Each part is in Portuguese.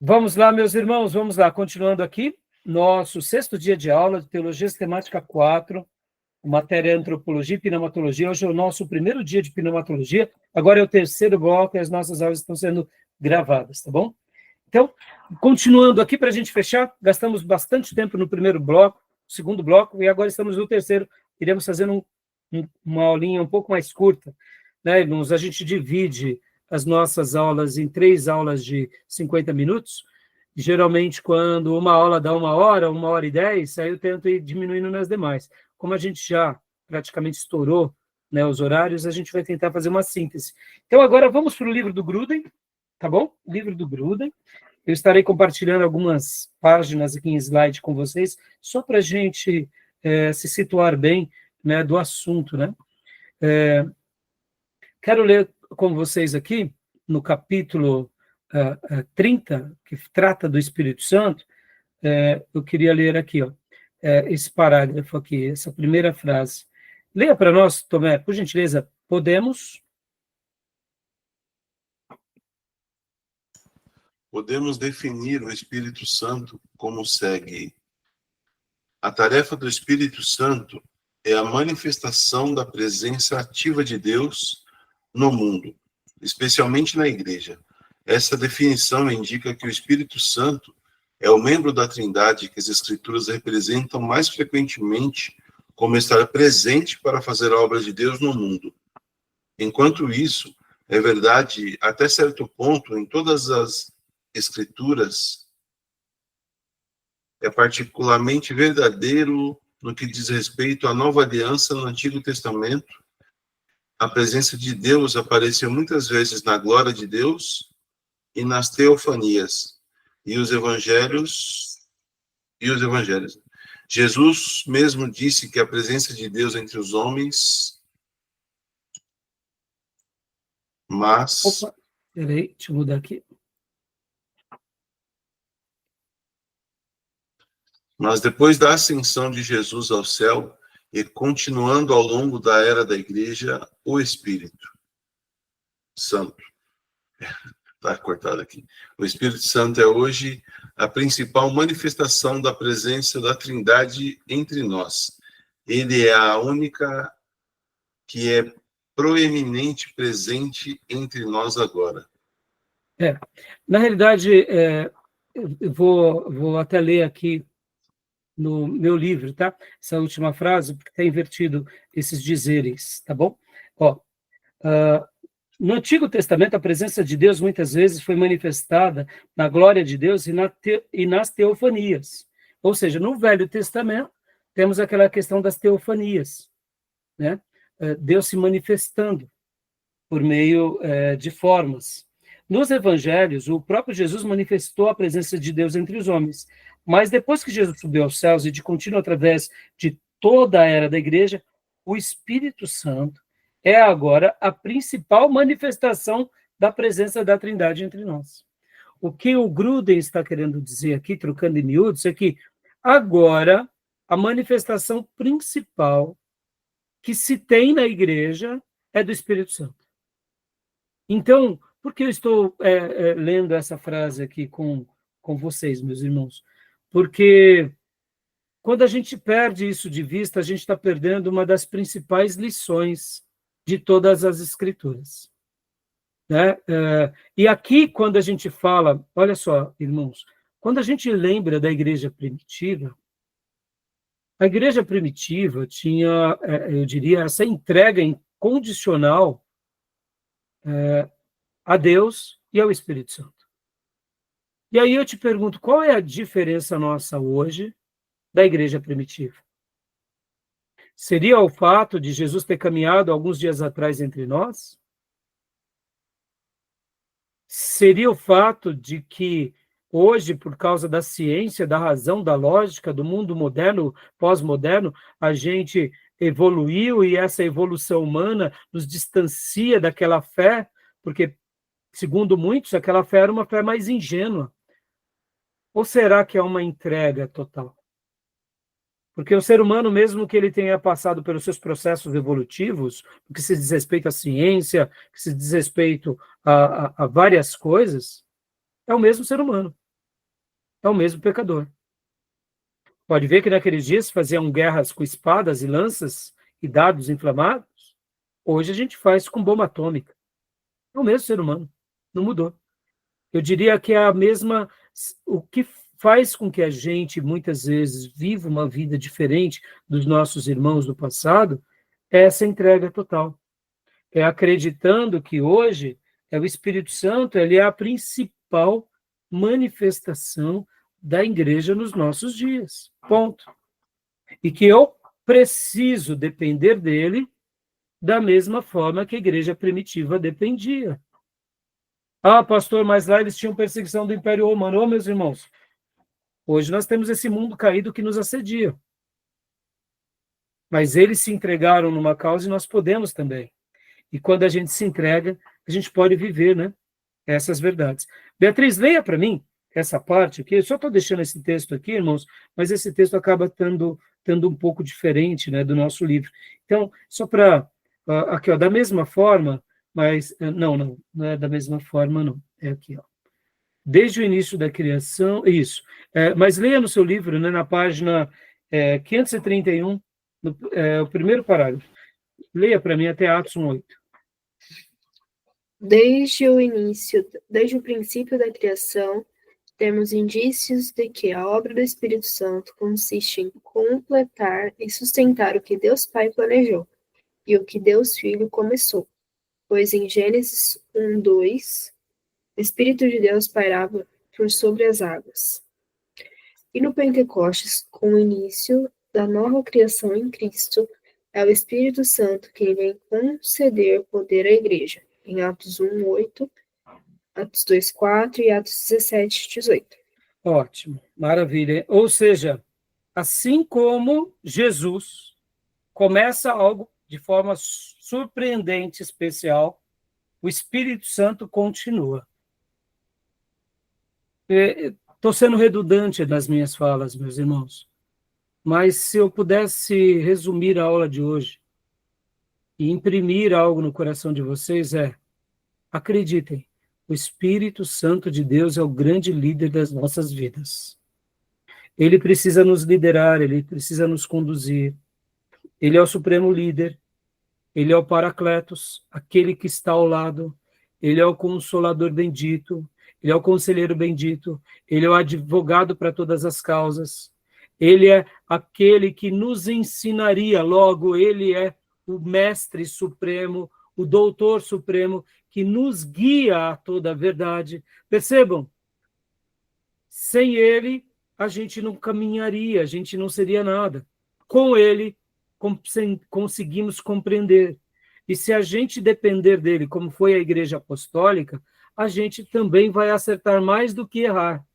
Vamos lá, meus irmãos, vamos lá. Continuando aqui, nosso 6º dia de aula de Teologia Sistemática 4, matéria Antropologia e Pneumatologia. Hoje é o nosso primeiro dia de Pneumatologia, agora é o 3º bloco e as nossas aulas estão sendo gravadas, tá bom? Então, continuando aqui para a gente fechar, gastamos bastante tempo no primeiro bloco, segundo bloco, e agora estamos no terceiro. Iremos fazer uma aulinha um pouco mais curta, né, irmãos? A gente divide as nossas aulas em 3 aulas de 50 minutos. Geralmente, quando uma aula dá 1 hora e 10, aí eu tento ir diminuindo nas demais. Como a gente já praticamente estourou, né, os horários, a gente vai tentar fazer uma síntese. Então, agora vamos para o livro do Gruden, tá bom? Livro do Gruden. Eu estarei compartilhando algumas páginas aqui em slide com vocês, só para a gente se situar bem, né, do assunto, né? Quero ler com vocês aqui, no capítulo 30, que trata do Espírito Santo. Eu queria ler aqui, ó, esse parágrafo aqui, essa primeira frase. Leia para nós, Tomé, por gentileza. Podemos definir o Espírito Santo como segue. A tarefa do Espírito Santo é a manifestação da presença ativa de Deus no mundo, especialmente na Igreja. Essa definição indica que o Espírito Santo é o membro da Trindade que as Escrituras representam mais frequentemente como estar presente para fazer a obra de Deus no mundo. Enquanto isso, é verdade até certo ponto em todas as Escrituras, é particularmente verdadeiro no que diz respeito à nova aliança no Antigo Testamento. A presença de Deus apareceu muitas vezes na glória de Deus e nas teofanias e os evangelhos. Jesus mesmo disse que a presença de Deus entre os homens, Peraí, deixa eu mudar aqui. Mas depois da ascensão de Jesus ao céu e continuando ao longo da era da Igreja, o Espírito Santo, está cortado aqui, o Espírito Santo é hoje a principal manifestação da presença da Trindade entre nós. Ele é a única que é proeminente presente entre nós agora. Na realidade, eu vou até ler aqui no meu livro, tá? Essa última frase, porque está invertido esses dizeres, tá bom? Ó, no Antigo Testamento, a presença de Deus muitas vezes foi manifestada na glória de Deus e nas teofanias. Ou seja, no Velho Testamento, temos aquela questão das teofanias, né? Deus se manifestando por meio de formas. Nos evangelhos, o próprio Jesus manifestou a presença de Deus entre os homens. Mas depois que Jesus subiu aos céus e de contínuo através de toda a era da igreja, o Espírito Santo é agora a principal manifestação da presença da Trindade entre nós. O que o Gruden está querendo dizer aqui, trocando em miúdos, é que agora a manifestação principal que se tem na igreja é do Espírito Santo. Então, por que eu estou lendo essa frase aqui com vocês, meus irmãos? Porque quando a gente perde isso de vista, a gente está perdendo uma das principais lições de todas as Escrituras, né? E aqui, quando a gente fala, olha só, irmãos, quando a gente lembra da igreja primitiva, a igreja primitiva tinha, eu diria, essa entrega incondicional a Deus e ao Espírito Santo. E aí eu te pergunto, qual é a diferença nossa hoje da igreja primitiva? Seria o fato de Jesus ter caminhado alguns dias atrás entre nós? Seria o fato de que hoje, por causa da ciência, da razão, da lógica, do mundo moderno, pós-moderno, a gente evoluiu e essa evolução humana nos distancia daquela fé, porque, segundo muitos, aquela fé era uma fé mais ingênua. Ou será que é uma entrega total? Porque o ser humano, mesmo que ele tenha passado pelos seus processos evolutivos, no que se diz respeito à ciência, que se diz respeito a várias coisas, é o mesmo ser humano. é o mesmo pecador. Pode ver que naqueles dias faziam guerras com espadas e lanças e dardos inflamados. Hoje a gente faz com bomba atômica. É o mesmo ser humano, não mudou. Eu diria que é a mesma... O que faz com que a gente, muitas vezes, viva uma vida diferente dos nossos irmãos do passado é essa entrega total. É acreditando que hoje o Espírito Santo ele é a principal manifestação da igreja nos nossos dias. Ponto. E que eu preciso depender dele da mesma forma que a igreja primitiva dependia. Ah, pastor, mas lá eles tinham perseguição do Império Romano. Ô, meus irmãos, hoje nós temos esse mundo caído que nos assedia. Mas eles se entregaram numa causa e nós podemos também. E quando a gente se entrega, a gente pode viver, né, essas verdades. Beatriz, leia para mim essa parte aqui. Eu só estou deixando esse texto aqui, irmãos, mas esse texto acaba tendo um pouco diferente, né, do nosso livro. Então, só para... aqui, ó, da mesma forma, mas... Não é da mesma forma, não. É aqui, ó. Desde o início da criação... Isso. Mas leia no seu livro, né, na página 531, o primeiro parágrafo. Leia para mim até Atos 1:8. Desde o princípio da criação, temos indícios de que a obra do Espírito Santo consiste em completar e sustentar o que Deus Pai planejou e o que Deus Filho começou. Pois em Gênesis 1:2, o Espírito de Deus pairava por sobre as águas. E no Pentecostes, com o início da nova criação em Cristo, é o Espírito Santo quem vem conceder poder à igreja, em Atos 1:8, Atos 2:4 e Atos 17:18. Ótimo, maravilha. Ou seja, assim como Jesus começa algo de forma surpreendente, especial, o Espírito Santo continua. Estou sendo redundante nas minhas falas, meus irmãos, mas se eu pudesse resumir a aula de hoje e imprimir algo no coração de vocês acreditem, o Espírito Santo de Deus é o grande líder das nossas vidas. Ele precisa nos liderar, ele precisa nos conduzir. Ele é o supremo líder, ele é o Paracletos, aquele que está ao lado, ele é o Consolador bendito, ele é o Conselheiro bendito, ele é o advogado para todas as causas, ele é aquele que nos ensinaria, logo ele é o Mestre Supremo, o Doutor Supremo, que nos guia a toda a verdade. Percebam? Sem ele, a gente não caminharia, a gente não seria nada. Com ele, conseguimos compreender. E se a gente depender dele, como foi a Igreja Apostólica, a gente também vai acertar mais do que errar.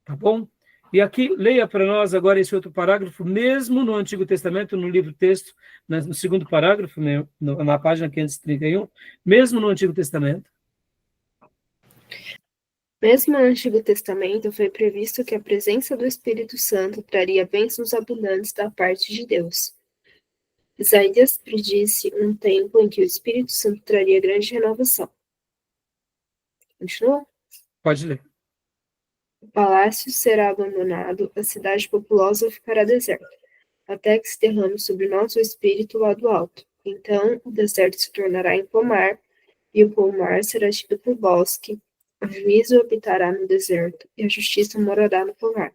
Tá bom? E aqui, leia para nós agora esse outro parágrafo, mesmo no Antigo Testamento, no livro texto, no segundo parágrafo, na página 531, mesmo no Antigo Testamento. Mesmo no Antigo Testamento, foi previsto que a presença do Espírito Santo traria bênçãos abundantes da parte de Deus. Isaías predisse um tempo em que o Espírito Santo traria grande renovação. Continua? Pode ler. O palácio será abandonado, a cidade populosa ficará deserta, até que se derrame sobre nós o Espírito lá do alto. Então o deserto se tornará em pomar, e o pomar será tido por bosque. O juízo habitará no deserto, e a justiça morará no pomar.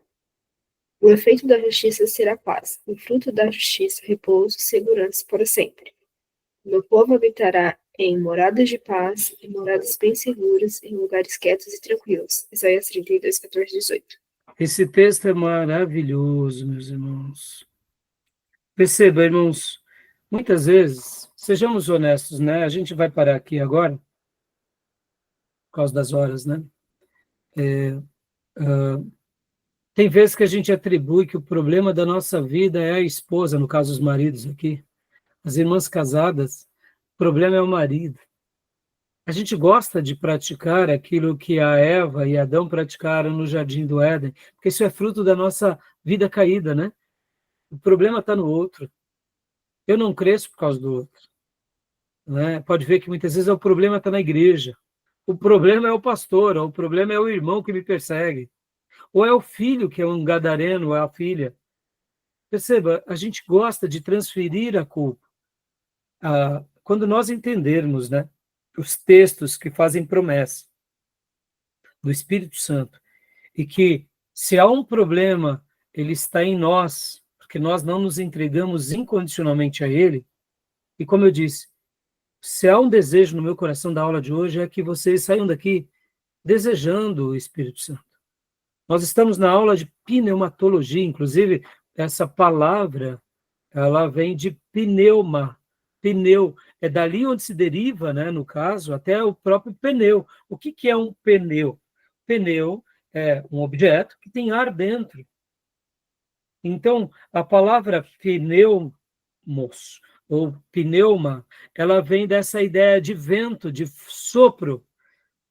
O efeito da justiça será paz, o fruto da justiça, repouso e segurança para sempre. O meu povo habitará em moradas de paz, em moradas bem seguras, em lugares quietos e tranquilos. Isaías 32, 14, 18. Esse texto é maravilhoso, meus irmãos. Perceba, irmãos, muitas vezes, sejamos honestos, né? A gente vai parar aqui agora, por causa das horas, né? Tem vezes que a gente atribui que o problema da nossa vida é a esposa, no caso os maridos aqui. As irmãs casadas, o problema é o marido. A gente gosta de praticar aquilo que a Eva e Adão praticaram no Jardim do Éden, porque isso é fruto da nossa vida caída, né? O problema está no outro. Eu não cresço por causa do outro. Né? Pode ver que muitas vezes o problema está na igreja. O problema é o pastor, ou o problema é o irmão que me persegue, ou é o filho que é um gadareno, ou é a filha. Perceba, a gente gosta de transferir a culpa. Quando nós entendermos, né, os textos que fazem promessa do Espírito Santo, e que se há um problema, ele está em nós, porque nós não nos entregamos incondicionalmente a ele. E como eu disse, se há um desejo no meu coração da aula de hoje, é que vocês saiam daqui desejando o Espírito Santo. Nós estamos na aula de pneumatologia, inclusive essa palavra, ela vem de pneuma. Pneu é dali onde se deriva, né, no caso, até o próprio pneu. O que é um pneu? Pneu é um objeto que tem ar dentro. Então, a palavra pneumos ou pneuma, ela vem dessa ideia de vento, de sopro,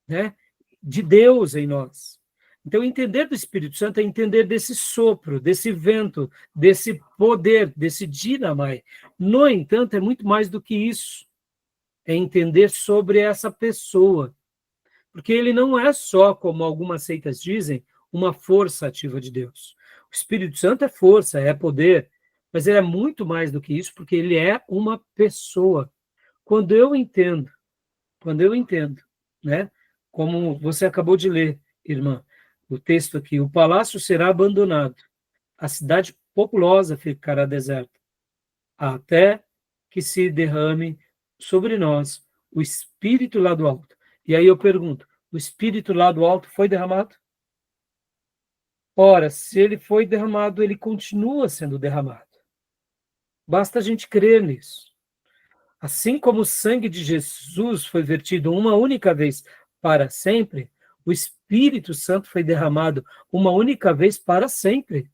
né, de Deus em nós. Então, entender do Espírito Santo é entender desse sopro, desse vento, desse poder, desse dinamai. No entanto, é muito mais do que isso. É entender sobre essa pessoa. Porque ele não é só, como algumas seitas dizem, uma força ativa de Deus. O Espírito Santo é força, é poder, mas ele é muito mais do que isso, porque ele é uma pessoa. Quando eu entendo, né, como você acabou de ler, irmã, o texto aqui, o palácio será abandonado, a cidade populosa ficará deserta, até que se derrame sobre nós o Espírito lá do alto. E aí eu pergunto, o Espírito lá do alto foi derramado? Ora, se ele foi derramado, ele continua sendo derramado. Basta a gente crer nisso. Assim como o sangue de Jesus foi vertido uma única vez para sempre, o Espírito Santo foi derramado uma única vez para sempre.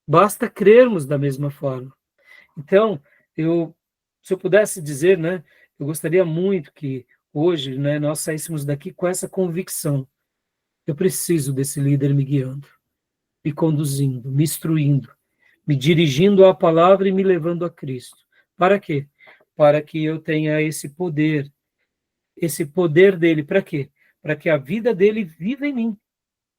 Basta crermos da mesma forma. Então, se eu pudesse dizer, né, eu gostaria muito que hoje, né, nós saíssemos daqui com essa convicção. Eu preciso desse líder me guiando, me conduzindo, me instruindo, me dirigindo à palavra e me levando a Cristo. Para quê? Para que eu tenha esse poder dele. Para quê? Para que a vida dele viva em mim.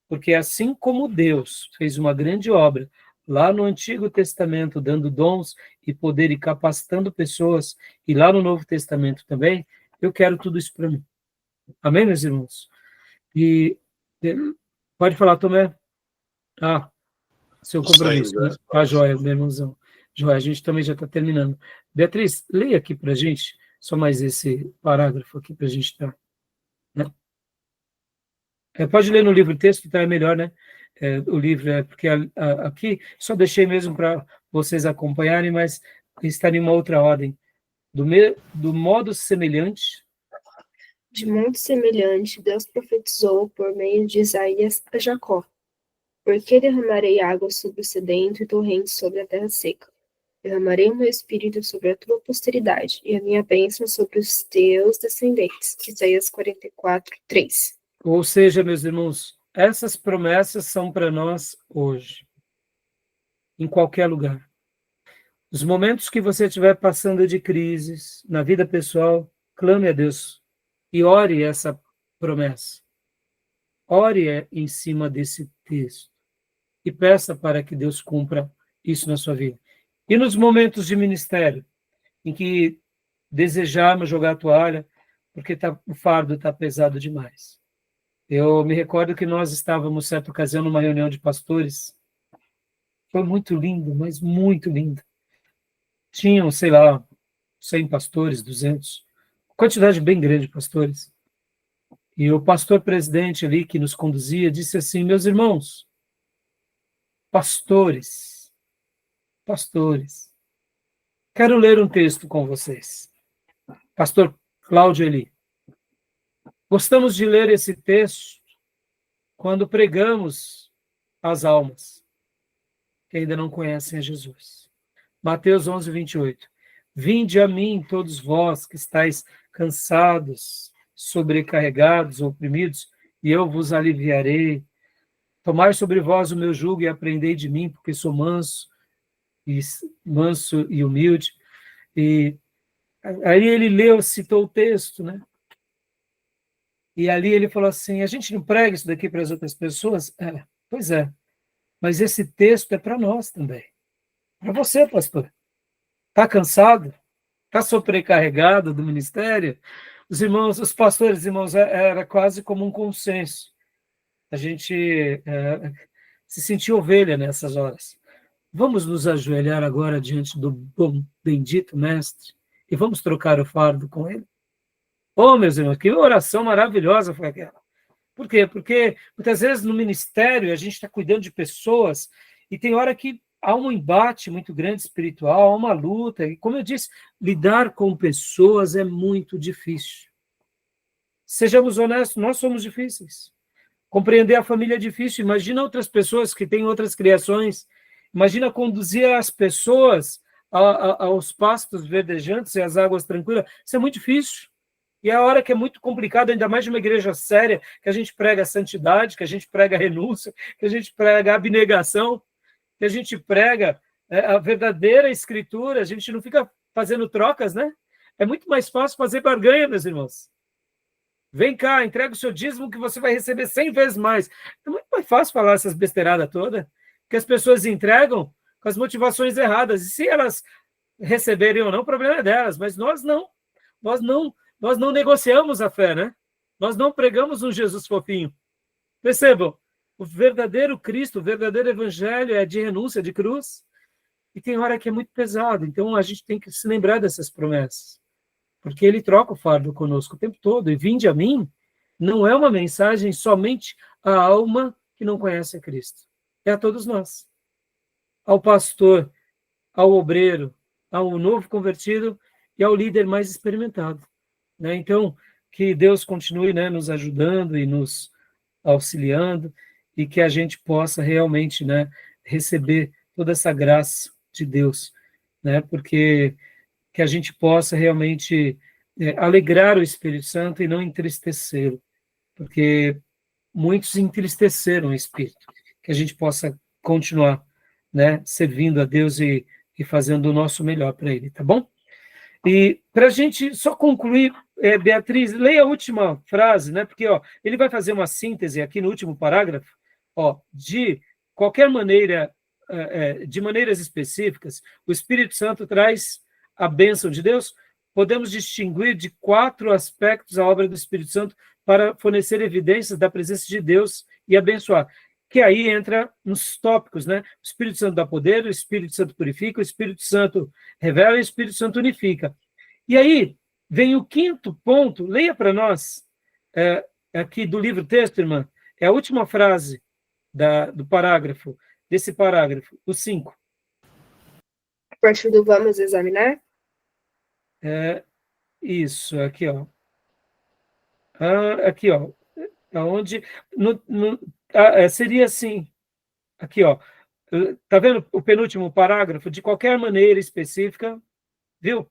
Porque assim como Deus fez uma grande obra lá no Antigo Testamento, dando dons e poder e capacitando pessoas, e lá no Novo Testamento também, eu quero tudo isso para mim. Amém, meus irmãos? E pode falar, Tomé. Seu compromisso, né? Joia, meu irmãozão. Joia, a gente também já está terminando. Beatriz, leia aqui para a gente, só mais esse parágrafo aqui para a gente estar. Né? Pode ler no livro texto, então é melhor, né? O livro porque aqui só deixei mesmo para vocês acompanharem, mas está em uma outra ordem. Do modo semelhante. De modo semelhante, Deus profetizou por meio de Isaías a Jacó. Porque derramarei água sobre o sedento e torrentes sobre a terra seca. Derramarei o meu espírito sobre a tua posteridade e a minha bênção sobre os teus descendentes. Isaías 44, 3. Ou seja, meus irmãos, essas promessas são para nós hoje, em qualquer lugar. Os momentos que você estiver passando de crises na vida pessoal, clame a Deus e ore essa promessa. Ore em cima desse texto e peça para que Deus cumpra isso na sua vida. E nos momentos de ministério, em que desejarmos jogar a toalha, porque o fardo está pesado demais. Eu me recordo que nós estávamos, certa ocasião, numa reunião de pastores. Foi muito lindo, mas muito lindo. Tinham, sei lá, 100 pastores, 200, quantidade bem grande de pastores. E o pastor presidente ali, que nos conduzia, disse assim, meus irmãos, pastores, quero ler um texto com vocês. Pastor Cláudio Eli. Gostamos de ler esse texto quando pregamos às almas que ainda não conhecem a Jesus. Mateus 11, 28. Vinde a mim, todos vós que estáis cansados, sobrecarregados, oprimidos, e eu vos aliviarei. Tomai sobre vós o meu jugo e aprendei de mim, porque sou manso e humilde. E aí ele citou o texto, né? E ali ele falou assim, a gente não prega isso daqui para as outras pessoas? Pois é, mas esse texto é para nós também. Para você, pastor. Está cansado? Está sobrecarregado do ministério? Os irmãos, os pastores, irmãos, era quase como um consenso. A gente se sentia ovelha nessas horas. Vamos nos ajoelhar agora diante do bom, bendito Mestre e vamos trocar o fardo com ele? Oh, meus irmãos, que oração maravilhosa foi aquela. Por quê? Porque muitas vezes no ministério a gente está cuidando de pessoas e tem hora que há um embate muito grande espiritual, há uma luta. E como eu disse, lidar com pessoas é muito difícil. Sejamos honestos, nós somos difíceis. Compreender a família é difícil. Imagina outras pessoas que têm outras criações. Imagina conduzir as pessoas aos pastos verdejantes e às águas tranquilas. Isso é muito difícil. E é a hora que é muito complicado, ainda mais de uma igreja séria, que a gente prega a santidade, que a gente prega a renúncia, que a gente prega a abnegação, que a gente prega a verdadeira escritura, a gente não fica fazendo trocas, né? É muito mais fácil fazer barganha, meus irmãos. Vem cá, entrega o seu dízimo que você vai receber 100 vezes mais. É muito mais fácil falar essas besteiradas todas, que as pessoas entregam com as motivações erradas. E se elas receberem ou não, o problema é delas, mas nós não. Nós não negociamos a fé, né? Nós não pregamos um Jesus fofinho. Percebam, o verdadeiro Cristo, o verdadeiro evangelho é de renúncia, de cruz. E tem hora que é muito pesado. Então, a gente tem que se lembrar dessas promessas. Porque ele troca o fardo conosco o tempo todo. E vinde a mim não é uma mensagem somente à alma que não conhece a Cristo. É a todos nós. Ao pastor, ao obreiro, ao novo convertido e ao líder mais experimentado. Né? Então, que Deus continue, né, nos ajudando e nos auxiliando e que a gente possa realmente, né, receber toda essa graça de Deus, né, porque que a gente possa realmente alegrar o Espírito Santo e não entristecê-lo, porque muitos entristeceram o Espírito, que a gente possa continuar, né, servindo a Deus e fazendo o nosso melhor para Ele, tá bom? E para a gente só concluir, Beatriz, leia a última frase, né? Porque ele vai fazer uma síntese aqui no último parágrafo, de qualquer maneira, de maneiras específicas, o Espírito Santo traz a bênção de Deus. Podemos distinguir de 4 aspectos a obra do Espírito Santo para fornecer evidências da presença de Deus e abençoar. Que aí entra nos tópicos, né? O Espírito Santo dá poder, o Espírito Santo purifica, o Espírito Santo revela e o Espírito Santo unifica. E aí vem o 5º ponto, leia para nós, aqui do livro texto, irmã, é a última frase do parágrafo, desse parágrafo, o 5. A partir do vamos examinar? Isso, aqui, aqui, aonde seria assim, aqui, tá vendo o penúltimo parágrafo? De qualquer maneira específica, viu?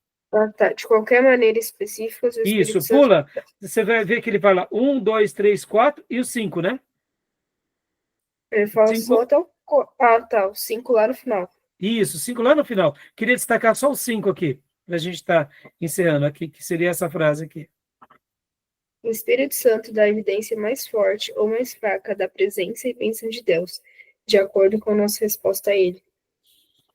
Tá. De qualquer maneira específica, o Espírito Isso, Santo... pula, você vai ver que ele fala 1, 2, 3, 4 e o 5, né? Ele fala 5, só até o... tá, o 5 lá no final. isso, 5 lá no final. Queria destacar só o 5 aqui, para a gente estar encerrando aqui, que seria essa frase aqui. O Espírito Santo dá a evidência mais forte ou mais fraca da presença e bênção de Deus, de acordo com a nossa resposta a ele.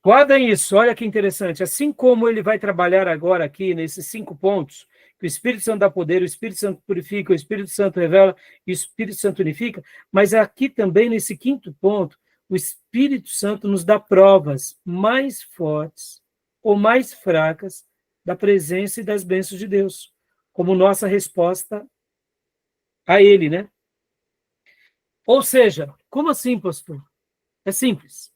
Guardem isso, olha que interessante. Assim como ele vai trabalhar agora aqui nesses 5 pontos, que o Espírito Santo dá poder, o Espírito Santo purifica, o Espírito Santo revela e o Espírito Santo unifica, mas aqui também nesse 5º ponto, o Espírito Santo nos dá provas mais fortes ou mais fracas da presença e das bênçãos de Deus, como nossa resposta a ele, né? Ou seja, como assim, pastor? É simples.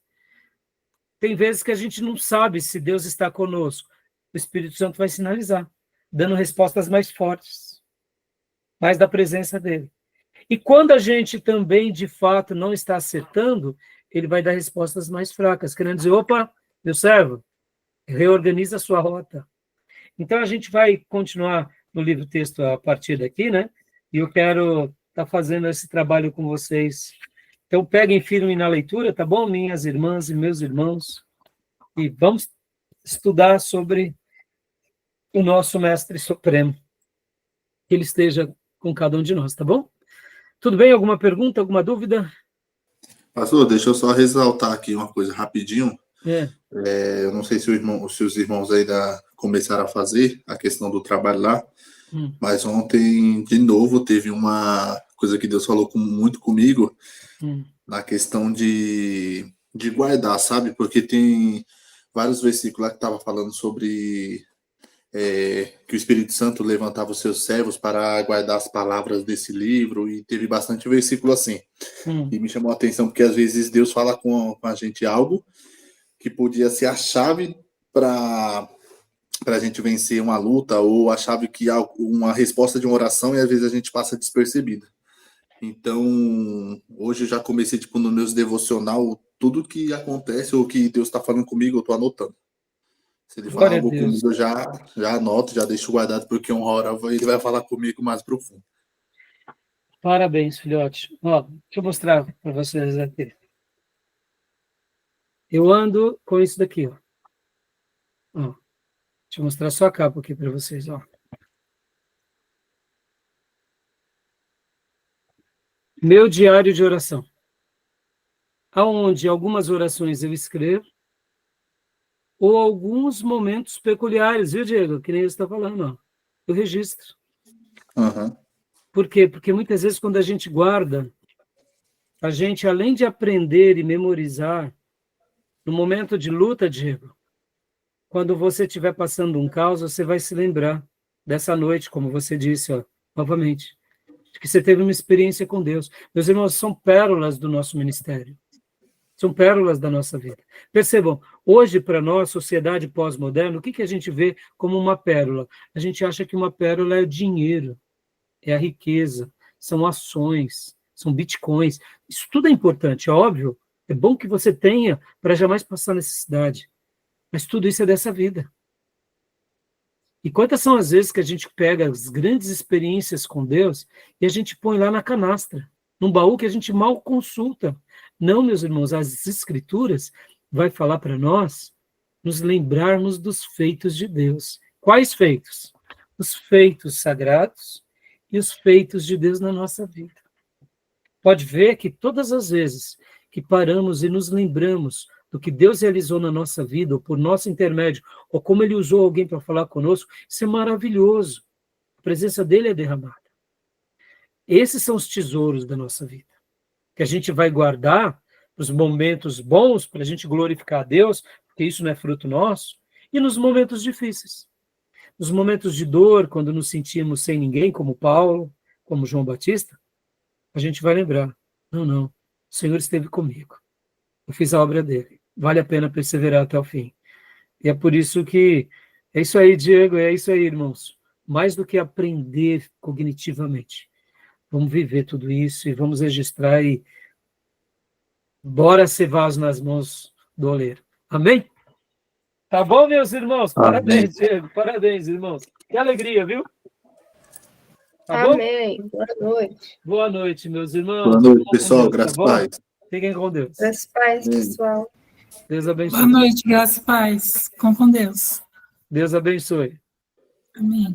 Tem vezes que a gente não sabe se Deus está conosco. O Espírito Santo vai sinalizar, dando respostas mais fortes, mais da presença dele. E quando a gente também, de fato, não está acertando, ele vai dar respostas mais fracas, querendo dizer, opa, meu servo, reorganiza a sua rota. Então, a gente vai continuar no livro texto a partir daqui, né? E eu quero estar fazendo esse trabalho com vocês. Então, peguem firme na leitura, tá bom, minhas irmãs e meus irmãos? E vamos estudar sobre o nosso Mestre Supremo. Que ele esteja com cada um de nós, tá bom? Tudo bem? Alguma pergunta, alguma dúvida? Pastor, deixa eu só ressaltar aqui uma coisa rapidinho. É. Eu não sei se os irmãos ainda começaram a fazer a questão do trabalho lá, mas ontem, de novo, teve uma coisa que Deus falou muito comigo na questão de guardar, sabe? Porque tem vários versículos lá que estava falando sobre que o Espírito Santo levantava os seus servos para guardar as palavras desse livro, e teve bastante versículo assim. E me chamou a atenção porque às vezes Deus fala com a gente algo que podia ser a chave para a gente vencer uma luta, ou a chave que há uma resposta de uma oração, e às vezes a gente passa despercebida. Então, hoje eu já comecei, tipo, no meus devocional, tudo que acontece ou que Deus está falando comigo, eu estou anotando. Se ele falar algo comigo, eu já anoto, já deixo guardado, porque uma hora ele vai falar comigo mais profundo. Parabéns, filhote. Ó, deixa eu mostrar para vocês aqui. Eu ando com isso daqui, ó. Deixa eu mostrar só a capa aqui para vocês, ó. Meu diário de oração. Aonde algumas orações eu escrevo, ou alguns momentos peculiares, viu, Diego? Que nem você está falando, ó. Eu registro. Por quê? Porque muitas vezes quando a gente guarda, a gente, além de aprender e memorizar, no momento de luta, Diego, quando você estiver passando um caos, você vai se lembrar dessa noite, como você disse, ó, novamente, de que você teve uma experiência com Deus. Meus irmãos, são pérolas do nosso ministério. São pérolas da nossa vida. Percebam, hoje, para nós, sociedade pós-moderna, o que a gente vê como uma pérola? A gente acha que uma pérola é o dinheiro, é a riqueza, são ações, são bitcoins. Isso tudo é importante, é óbvio. É bom que você tenha para jamais passar necessidade. Mas tudo isso é dessa vida. E quantas são as vezes que a gente pega as grandes experiências com Deus e a gente põe lá na canastra, num baú que a gente mal consulta. Não, meus irmãos, as Escrituras vai falar para nós nos lembrarmos dos feitos de Deus. Quais feitos? Os feitos sagrados e os feitos de Deus na nossa vida. Pode ver que todas as vezes que paramos e nos lembramos do que Deus realizou na nossa vida, ou por nosso intermédio, ou como Ele usou alguém para falar conosco, isso é maravilhoso. A presença dEle é derramada. Esses são os tesouros da nossa vida, que a gente vai guardar para os momentos bons, para a gente glorificar a Deus, porque isso não é fruto nosso, e nos momentos difíceis. Nos momentos de dor, quando nos sentimos sem ninguém, como Paulo, como João Batista, a gente vai lembrar, não, o Senhor esteve comigo. Eu fiz a obra dele. Vale a pena perseverar até o fim. E é por isso que, é isso aí, Diego, é isso aí, irmãos. Mais do que aprender cognitivamente, vamos viver tudo isso e vamos registrar e bora ser vaso nas mãos do oleiro. Amém? Tá bom, meus irmãos? Parabéns, Diego. Parabéns, irmãos. Que alegria, viu? Tá Amém. Bom? Boa noite. Boa noite, meus irmãos. Boa noite, pessoal. Graças a Deus. Fiquem com Deus. Graças a paz, pessoal. Deus abençoe. Boa noite, graça e paz. Com Deus. Deus abençoe. Amém.